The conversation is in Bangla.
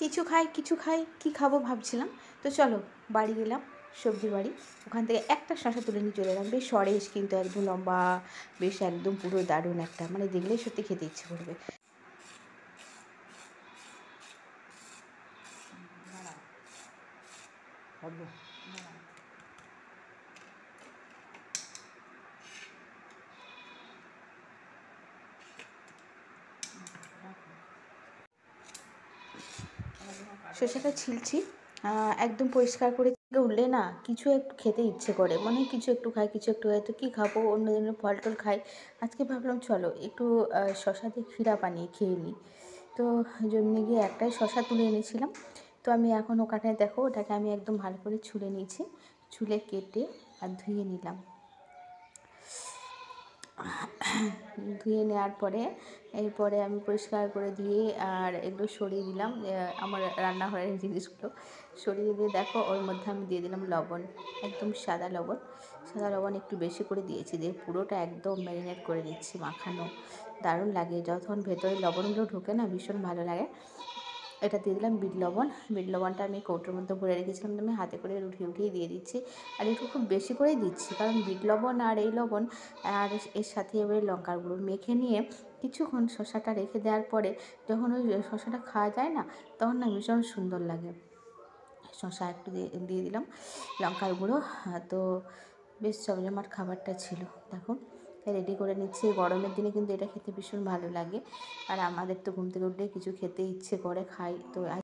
কিছু খাই কী খাবো ভাবছিলাম। তো চলো বাড়ি গেলাম, সবজি বাড়ি, ওখান থেকে একটা শশা তুলে নিয়ে চলে এলাম। বেশ সরেস, কিন্তু একদম লম্বা, বেশ একদম পুরো দারুণ একটা, মানে দেখলেই সত্যি খেতে ইচ্ছে করবে। শসাটা ছিলছি, একদম পরিষ্কার করে উঠলে না কিছু একটু খেতে ইচ্ছে করে, মনে হয় কিছু একটু খাই, কিছু একটু খাই। তো কী খাবো, অন্য দিনের ফল টল খাই, আজকে ভাবলাম চলো একটু শসা দিয়ে ক্ষীরা বানিয়ে খেয়ে নিই। তো জন্য গিয়ে একটাই শসা তুলে এনেছিলাম। তো আমি এখন ওখানে দেখো, ওটাকে আমি একদম ভালো করে ছুলে নিয়েছি, ছুলে কেটে আর ধুয়ে নিলাম। ধুয়ে নেওয়ার পরে এরপরে আমি পরিষ্কার করে দিয়ে আর এগুলো সরিয়ে দিলাম, আমার রান্নাঘরের জিনিসগুলো সরিয়ে দিয়ে দেখো ওর মধ্যে আমি দিয়ে দিলাম লবণ, একদম সাদা লবণ একটু বেশি করে দিয়েছি, দিয়ে পুরোটা একদম ম্যারিনেট করে নিচ্ছি, মাখানো দারুণ লাগে, যখন ভেতরে লবণগুলো ঢোকে না ভীষণ ভালো লাগে। এটা দিয়ে দিলাম বিট লবণটা আমি কৌটোর মধ্যে ভরে রেখেছিলাম, আমি হাতে করে উঠিয়ে দিয়ে দিচ্ছি, আর একটু খুব বেশি করেই দিচ্ছি, কারণ বিট লবণ আর এই লবণ আর এর সাথে এবারে লঙ্কার গুঁড়ো মেখে নিয়ে কিছুক্ষণ শসাটা রেখে দেওয়ার পরে যখন ওই শসাটা খাওয়া যায় না, তখন না ভীষণ সুন্দর লাগে। শসা একটু দিয়ে দিলাম লঙ্কার গুঁড়ো। তো বেশ জমজমাট খাবারটা ছিল, দেখো রেডি করে নিচ্ছি। গরমের দিনে কিন্তু এটা খেতে ভীষণ ভালো লাগে, আর আমাদের তো ঘুম থেকে উঠলেই কিছু খেতে ইচ্ছে করে, খাই। তো